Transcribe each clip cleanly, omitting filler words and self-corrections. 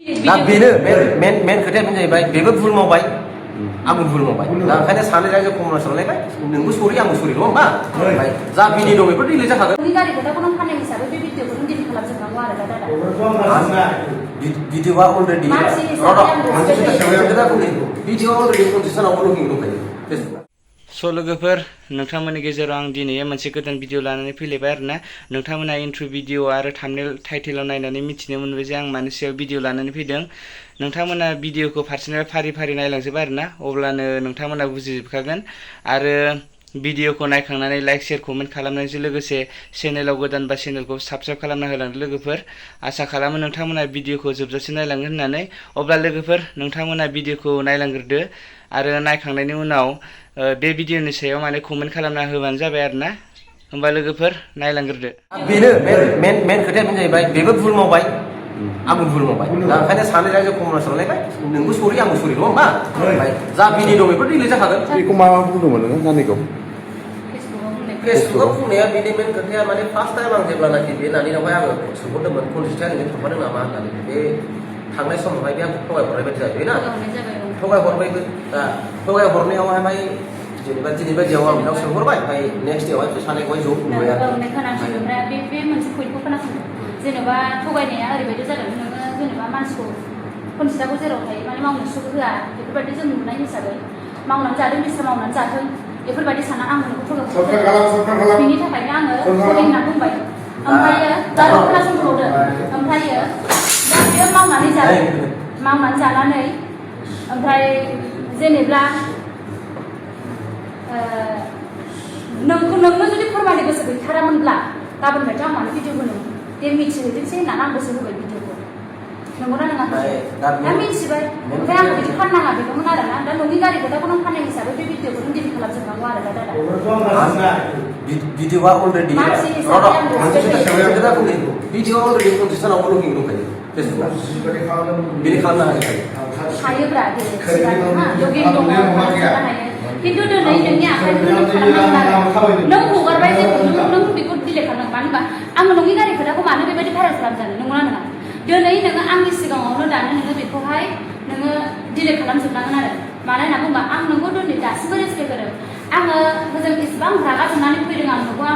दा बेनो मेन खोथाया बेनो जाहैबाय बेबो भुल मावबाय आंबो भुल मावबाय दा ओंखायनो सानै रायजो कमनार्स लायबाय नोंबो सरि आंबो सरि नङा होमबा ओमफ्राय जा बिनि दं बेफोर डिलिट जाखागोन नोंनि गारि खोथाखौ नों फाननाय हिसाबै बे भिडिअखौ नों डिलिट खालामजोबनांगौ आरो दादा भिडिअआ अलरेडि भिडिअआ अलरेडि कन्टेस्टनावबो लगिं दंखायो फेसबुकआ स' लोगोफोर नोंथांमोननि गेजेराव आं दिनै मोनसे गोदान भिडिअ लानानै फैलायबाय आरोना नोंथांमोना इन्ट्र भिडिअ आरो थाम्बनेल टाइटेलाव नायनानै मिथिनो मोनबाय जे आं मानि सायाव भिडिअ लानानै फैदों नोंथांमोना भिडिअखौ फार्सेनिफ्राय फारि फारि नायलांजोबा आरोना अब्लानो नोंथांमोना बुजिजोबखागोन आरो भिडिअखौ नायखांनानै लाइक शेयार कमेन्ट खालामनायजों लोगोसे चेनेलाव गोदानबा चेनेलखौ साबस्क्राइब खालामना होलांदो लोगोफोर आसा खालामो नोंथांमोना भिडिअखौ जोबजासिम नायलांगोन होननानै अब्ला लोगोफोर नोंथांमोना भिडिअखौ नायलांग्रोदो आरो नायखांनायनि उनाव बे भिडिअनि सायाव माने कमेन्ट खालामना होबानो जाबाय आरोना होमबा लोगोफोर नायलांग्रोदो बेनो मेन खोथाया बेनो जाहैबाय बेबो भुल मावबाय आंबो भुल मावबाय दा ओंखायनो सानै रायजो कमनार्स लायबाय नोंबो सरि आंबो सरि नङा होमबा ओमफ्राय जा बिनि दं बेफोर डिलिट जाखागोन बेखौ मा बुंदोंमोन नोङो नानिखौ फेसबुकआव बुंनाया बेनि मेन खोथाया माने फार्स्ट टाइम आं जेब्लानाखि बे नानिनावहाय आङो सोंहरदोंमोन कन्टेस्टआ नोंजों थांफादों नामा होननानै बे थांनाय समावहाय बे आंखौ थगायहरनाय बायदि जाहैबाय ना थगायहरबायबो दा थगायहरनायावहाय जेनेबा दिनै बायदियाव आं बेनाव सोंहरबाय ओमफ्राय नेक्स्ट देआवहाय सानैखौहाय ज' नुबाय आरो खोनासंदो ओमफ्राय बे मोनसे पइन्टखौ खोनासंदो जेनेबा थगायनाया ओरैबायदि जादों नोङो जेनेबा मानसिखौ कन्टेस्टआबो जेराव थायो माने मावनो सुख होआ बेफोरबायदि जों नुनाय हिसाबै मावनानै जादों बिस्रा मावनानै जाथों बेफोरबायदि सानना आं नोंखौ थगायहरदों बिनि थाखायनो आङो सरि होनना बुंबाय ओमफ्रायो दा खोनासंबावदो ओमफ्रायो दा बियो मावनानै जानानै ओमफ्राय जेनेबा नोंनो जुदि फोरमायनो गोसो गैथारामोनब्ला गाबोन बायदि आं मानो भिडिअ होनो दे मिथिहोदोंसै होननानै आं गोसो होबाय भिडिअखौ नंगौना नङा दा मिथिबाय ओमफ्राय आं बिदि फाननाङा बेखौमोन आरो ना दा नोंनि गारि खोथाखौ नों फाननाय हिसाबै बे भिडिअखौ नों डिलिट खालामजोबनांगौ आरो दादा भिडिअआ अलरेडि भिडिअआ अलरेडि कन्टेस्टनावबो लगिं दंखायो फेसबुकआ डिलिट खालामनो हायोब्रा लगिं दङ खिन्थु दिनै नोंनि आखाइखौ नों खालामनांगोन नों हगारबाय जेखौ नों बेखौ डिलिट खालामनांगौ मानो होनबा आङो नोंनि गारि खोथाखौ मानो बेबायदि भाइरेल खालामजानो नंगौना नङा दिनै नोङो आंनि सिगाङावनो दानो नोङो बेखौहाय नोङो डिलिट खालामजोबनांगोन आरो मानो होनना बुंबा आं नोंखौ दिनै दासिमबो रेसपेक्ट होदों आङो जों इसेबां रागा जोंनानै फैदों आं नोंखौ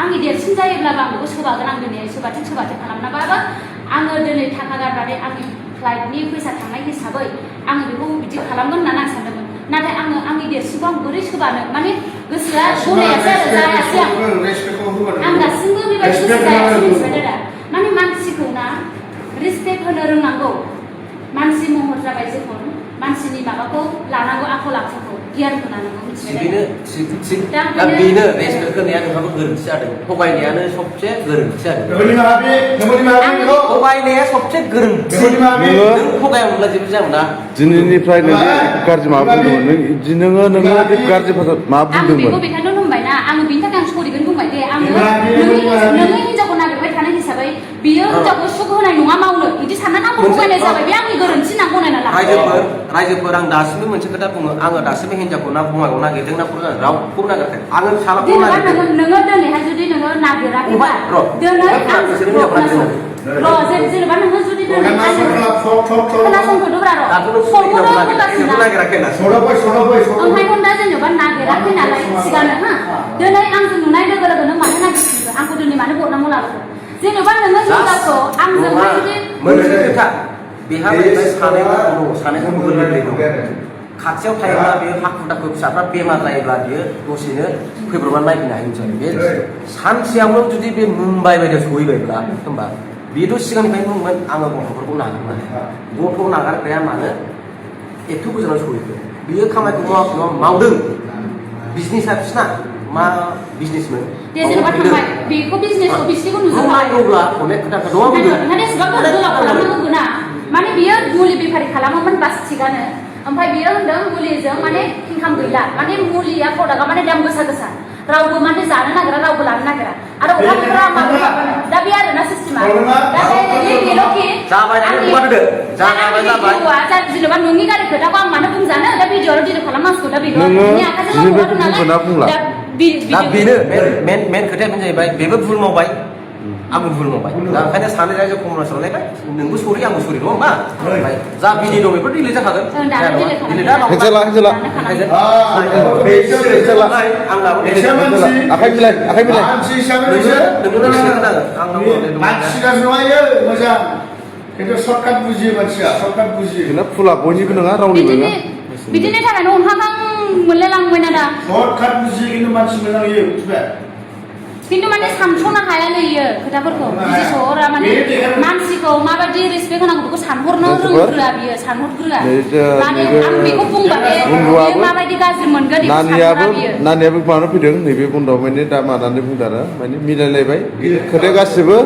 आंनि देरसिन जायोब्लाबो आं बेखौ सोबागोन आं दिनै सोबाथों खालामनाबाबो आङो दिनै थाखा गारनानै आंनि फ्लाइटनि फैसा थांनाय हिसाबै आङो बेखौ बिदि खालामगोन होननानै आं सानदोंमोन नाथाय आं आंनि देरसिनखौ आं बोरै सोबानो माने गोसोआ गनायासै आरो जायासै आं दासिमबो बेबायदि गोसो जायासै मिथिबाय दादा माने मानसिखौ ना रिसपेक्ट होनो रोंनांगौ मानसि महर जाबाय जेखौ मानसिनि माबाखौ लानांगौ आखल आखुखौ गियानखौ लानांगौ दा बेनो रेसपेक्ट होनाया नोंहाबो गोरोन्थि जादों थगायनायानो सबसे गोरोन्थि जादों थगायनाया सबसे गोरोन्थि नों थगायामोनब्ला जेबो जायामोन ना दिनैनिफ्राय नों गाज्रि माबा बुंदोंमोन नोङो बे गाज्रि मा बुंदोंमोन आं बेखौनो होनबाय ना आङो बिनि थाखाय आं सरिगोन बुंबाय दे आङो नोङो हिनजावखौ नागिरबाय थानाय हिसाबै बियो हिनजावखौ सुख होनाय नङा मावनो बिदि साननानै आंखौ थगायनाय जाबाय बे आंनि गोरोन्थि होनना गनायना ला रायजोफोर आं दासिमबो मोनसे खोथा बुङो आङो दासिमबो हिनजावखौ ना बङाइगाव नागिरदों ना रावखौ नागिराखै आङो सालाखौ नागिरदों नोङो दिनैहाय जुदि नोङो नागिराखैबा दिनै जेनेबा नोङो जुदि खोनासंथ'दोब्रा ओंखायनो दा जेनेबा नागिराखै नालाय सिगांनो हा दिनै आंजों नुनाय लोगो लोगो नों मानो नागिरफिनखो आंखौ दिनै मानो बदनामाव लाबोखो जेनेबा नोङो हिनजावखौ आंजोंहाय जुदि मोनसे खोथा बेहा सानैखौ गोरलै दं खाथियाव थायोब्ला बेयो हाखु दाखु फिसाफ्रा बेमार जायोब्ला बियो दसेनो फैब्रबनानै नायफैनो हायो बे सानसेयावनो जुदि बे मुम्बाइ बायदियाव सहैबायब्ला होमबा बेथ' सिगांनिफ्रायनो बुंमोन आङो गथ'फोरखौ नागारनानै गथ' नागारग्राया मानो एथ' गोजानाव सहैखो बियो खामानिखौ मावदों बिजनेसा बिसिना मा बिजनेसमोन जेनेबा थांबाय बेखौ बिजनेसखौ बिसिनिखौ नुजोबबाय अब्ला अनेक खोथा दङ माने एसेबां गोलाव खालामनांगौ ना माने बियो मुलि बेफारि खालामोमोन बास थिगानो ओमफ्राय बियो होनदों मुलिजों माने इनकाम गैला माने मुलिया प्रडाक्टआ माने दाम गोसा रावबो माने जानो नागिरा रावबो लानो नागिरा आरो अखाफोरा माबा दा बे आरोना सिस्टेमा दा बेल'खि जेनेबा नोंनि गारि खोथाखौ आं मानो बुंजानो दा भिडिअ'आव डिलिट खालामनांसिगौ दा बेल' नोंनि आखाइजों मावबोदों नालाय दा बेनो मेन खोथाया बेनो जाहैबाय बेबो भुल मावबाय आंबो भुल मावबाय दा ओंखायनो सानै रायजो कमनाव लायबाय नोंबो सरि आंबो सरि नङा होमबा ओमफ्राय जा बिदि दं बेफोर डिलिट जाखागोन हेंसेला आखाइ मिलाय मानसि हिसाबै मानसि गाज्रि नङा मोजां खिन्थु सर्टकाट बुजियो मानसिया सर्टकाट बुजियो फुला बयनिबो नङा रावनिबो नङा बिदिनो थाखायनो अनहागां मोनलायलांबाय ना दा सर्टकाट बुजियो खिन्थु मानसि मोजां इयो मिथिबाय खिन्थु माने सानस'नो हायालै इयो खोथाफोरखौ बुजिस'हरा माने मानसिखौ माबायदि रेसपेक्ट होनांगौ बेखौ सानहरनो रोंग्रोआ बियो सानहरग्रोआ माने आं बेखौ बुंबाथाय बियो माबायदि गाज्रि मोनगोन बेखौ सानहरा बियो नानियाबो मानो फैदों नैबे बन्द'आव माने दा मानानै बुंदों आरो माने मिलायलायबाय खोथाया गासिबो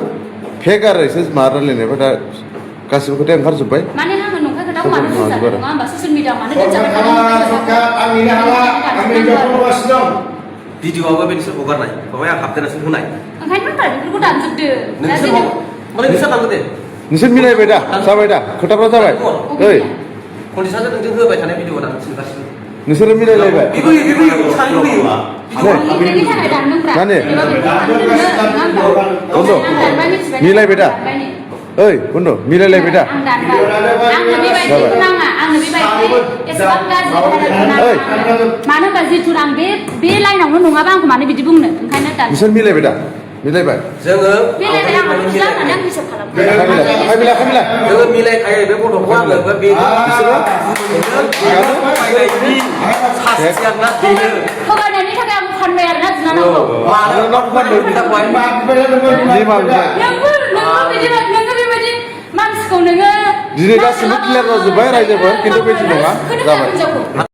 फेक आरो एसे माबा रायलायनायफ्रा दा गासिबो खोथाया ओंखारजोब्बाय माने आङो नंखाय खोथाखौ मानो बुंजादों नङा होमबा ससियेल मिडियाआव मानो दोनजाबाय आं नेनो हाला आं हिनजावखौ लुगासिनो दं भिडिअआबो बे नोंसोर हगारनाय माबाय आं हाबदेरनासो होनाय ओंखायनो बेफोरखौ दानजोबदो नोंसोर माने नोंसोर लांदो दे नोंसोर मिलायबाय दा जाबाय दा खोथाफ्रा जाबाय ओइ कन्डिसनजों नोंजों होबाय थानाय भिडिअ दानगासिनो गासिबो नोंसोरो मिलायलायबाय मिलायबाय दा ओइ बन्द' मिलायलायबाय दा मानो होनबा जिथु आं बे लाइनावनो नङाबा आंखौ मानो बिदि बुंनो ओंखायनो नोंसोर मिलायबाय दा मिलायबाय जोङो मिलायबाय आं बुजिला होननानै आं हिसाब खालामबाय जोङो मिलायखायो बे गथ'खौ आङो बे थगायनायनि थाखाय आं फानबाय आरोना बिनानावखौ नोङो बेबायदि मानसिखौ नोङो दिनै गासिबो क्लियार जाजोब्बाय रायजोफोर खिन्थु बेदि नङा जाबाय